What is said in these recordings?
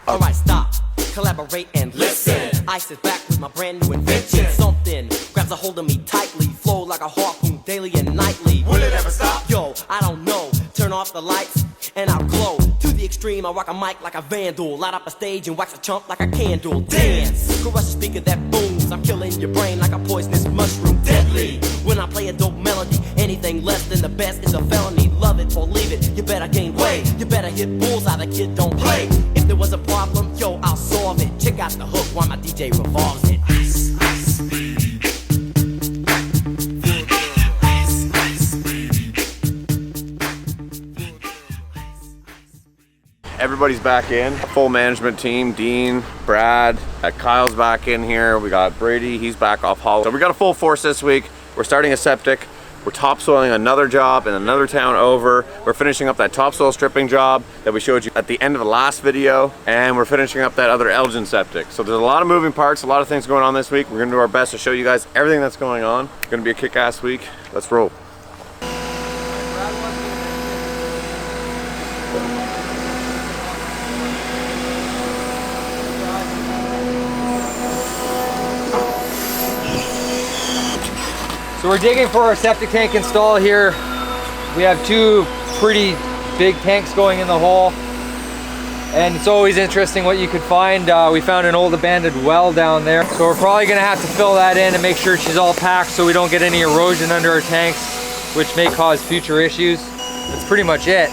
Alright, stop, collaborate and listen. I sit back with my brand new invention. Something grabs a hold of me tightly, flow like a harpoon daily and nightly. Will it ever stop? Yo, I don't know. Turn off the lights and I'll glow. To the extreme, I rock a mic like a vandal. Light up a stage and wax a chump like a candle. Dance, crush a speaker that booms. I'm killing your brain like a poisonous mushroom. Deadly, when I play a dope melody. Anything less than the best is a felony. Love it or leave it, you better gain weight. You better hit bullseye, the kid don't play. If there was a problem, yo, I'll solve it. Check out the hook while my DJ revolves it. Everybody's back in, full management team. Dean, Brad, Kyle's back in here. We got Brady, he's back off Hollow. So we got a full force this week. We're starting a septic. We're topsoiling another job in another town over. We're finishing up that topsoil stripping job that we showed you at the end of the last video. And we're finishing up that other Elgin septic. So there's a lot of moving parts, a lot of things going on this week. We're gonna do our best to show you guys everything that's going on. It's gonna be a kick-ass week. Let's roll. So we're digging for our septic tank install here. We have two pretty big tanks going in the hole. And it's always interesting what you could find. We found an old abandoned well down there. So we're probably gonna have to fill that in and make sure she's all packed so we don't get any erosion under our tanks, which may cause future issues. That's pretty much it.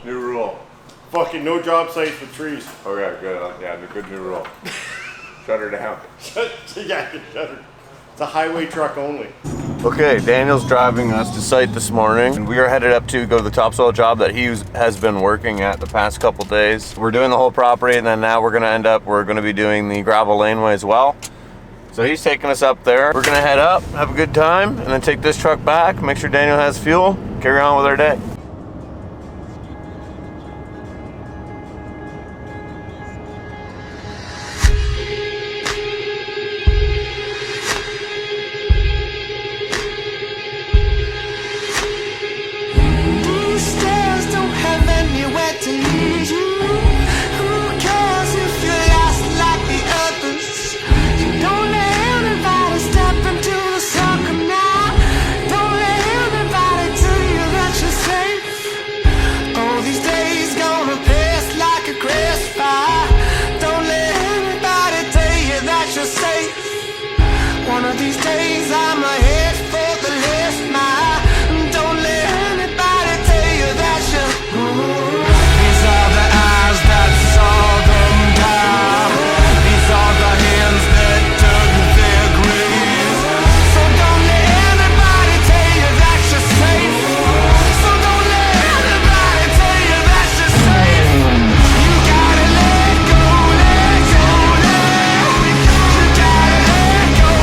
New rule. Fucking no job sites with trees. Okay, good. Yeah, good new rule. Shut her down. Yeah, shut her. It's a highway truck only. Okay, Daniel's driving us to site this morning, and we are headed up to go to the topsoil job that he has been working at the past couple days. We're doing the whole property, and then now we're gonna be doing the gravel laneway as well. So he's taking us up there. We're gonna head up, have a good time, and then take this truck back, make sure Daniel has fuel, carry on with our day. One of these days I'm ahead for the last mile. Don't let anybody tell you that you. These are the eyes that saw them die. These are the hands that dug their graves. So don't let anybody tell you that you're safe. So don't let anybody tell you that you're safe. You gotta let go, let go, let go. You gotta let go.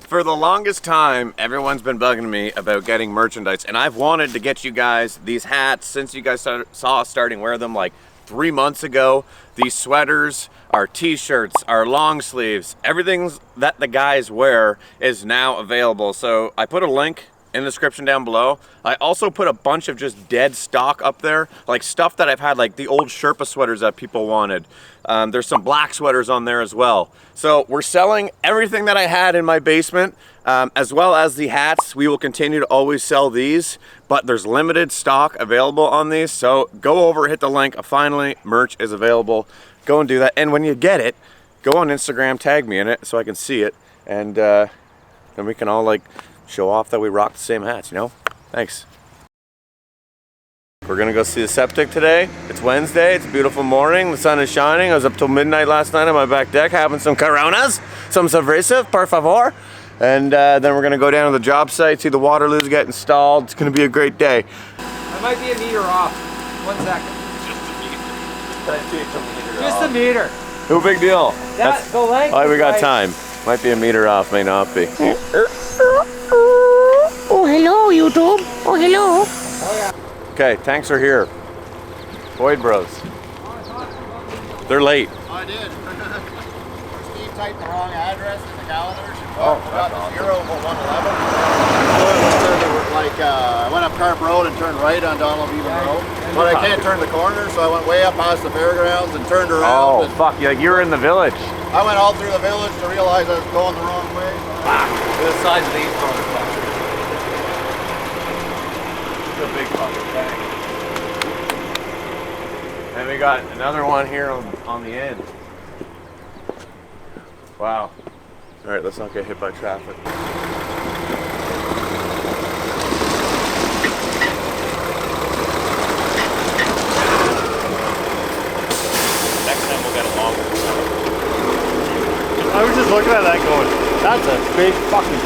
For the longest time, everyone's been bugging me about getting merchandise, and I've wanted to get you guys these hats since you guys saw us starting wear them like 3 months ago. These sweaters, our t-shirts, our long sleeves, everything that the guys wear is now available. So I put a link in the description down below. I also put a bunch of just dead stock up there, like stuff that I've had, like the old Sherpa sweaters that people wanted. There's some black sweaters on there as well. So we're selling everything that I had in my basement, as well as the hats. We will continue to always sell these, but there's limited stock available on these. So go over, hit the link. Finally, merch is available. Go and do that. And when you get it, go on Instagram, tag me in it so I can see it. And then we can all like show off that we rock the same hats, you know? Thanks. We're gonna go see the septic today. It's Wednesday, it's a beautiful morning, the sun is shining. I was up till midnight last night on my back deck having some Coronas, some Cerveza, por favor. And then we're gonna go down to the job site, see the Waterloos get installed. It's gonna be a great day. I might be a meter off. 1 second. Just a meter. Just a meter. No big deal. The length. Oh, we got like, time. Might be a meter off, may not be. Oh, hello, YouTube. Oh, hello. Okay, tanks are here. Boyd Bros. They're late. Oh, I did. Steve typed the wrong address in the calendar. Oh, got the 0 but 111. I went up Carp Road and turned right on Donald Beaver Road. But I can't turn the corner, so I went way up past the fairgrounds and turned around. Oh, and fuck, you were in the village. I went all through the village to realize I was going the wrong way. Look at the size of these motherfuckers. It's a big fucking tank. And we got another one here on the end. Wow. All right, let's not get hit by traffic. Next time we'll get a longer one. I was just looking at that going, that's a big fucking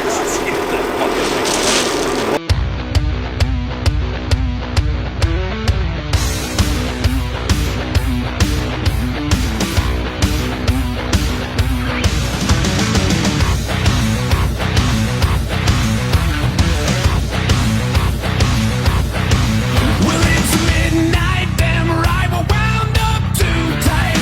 Well, it's midnight, damn right, we're wound up too tight.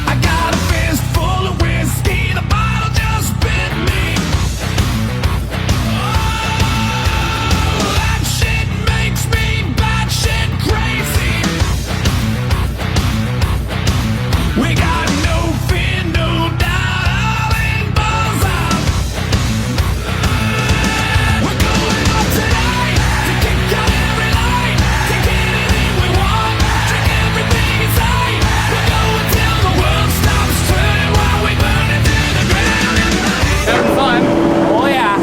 I got a fist full of whiskey, the bottle just bit me. Oh, that shit makes me batshit crazy. We got no fear, no doubt, all in balls out. We're going up tonight to kick out every light, take anything we want, drink everything inside. We're going till the world stops turning while we burn it to the ground. Having fun. Oh yeah.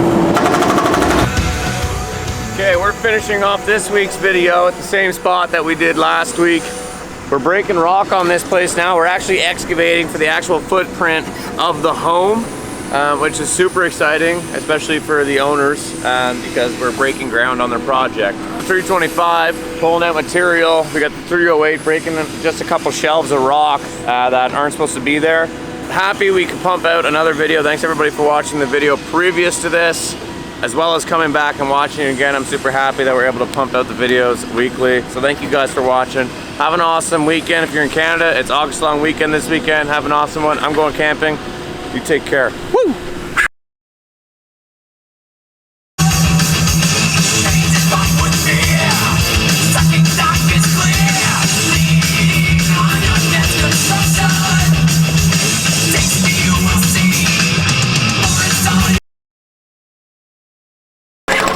Okay, we're finishing off this week's video at the same spot that we did last week. We're breaking rock on this place now. We're actually excavating for the actual footprint of the home, which is super exciting, especially for the owners, because we're breaking ground on their project. 325, pulling out material. We got the 308 breaking just a couple shelves of rock that aren't supposed to be there. Happy we could pump out another video. Thanks everybody for watching the video previous to this, as well as coming back and watching it again. I'm super happy that we're able to pump out the videos weekly. So thank you guys for watching. Have an awesome weekend. If you're in Canada, it's August long weekend this weekend. Have an awesome one. I'm going camping. You take care. Woo!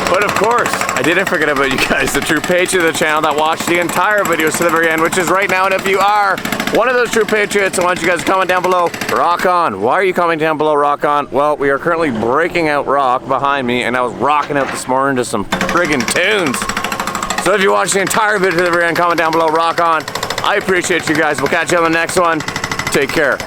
But of course, I didn't forget about you guys, the true patriots of the channel that watch the entire videos to the very end, which is right now. And if you are one of those true patriots, I want you guys to comment down below, rock on. Why are you commenting down below, rock on? Well, we are currently breaking out rock behind me, and I was rocking out this morning to some friggin' tunes. So if you watch the entire video to the very end, comment down below, rock on. I appreciate you guys. We'll catch you on the next one. Take care.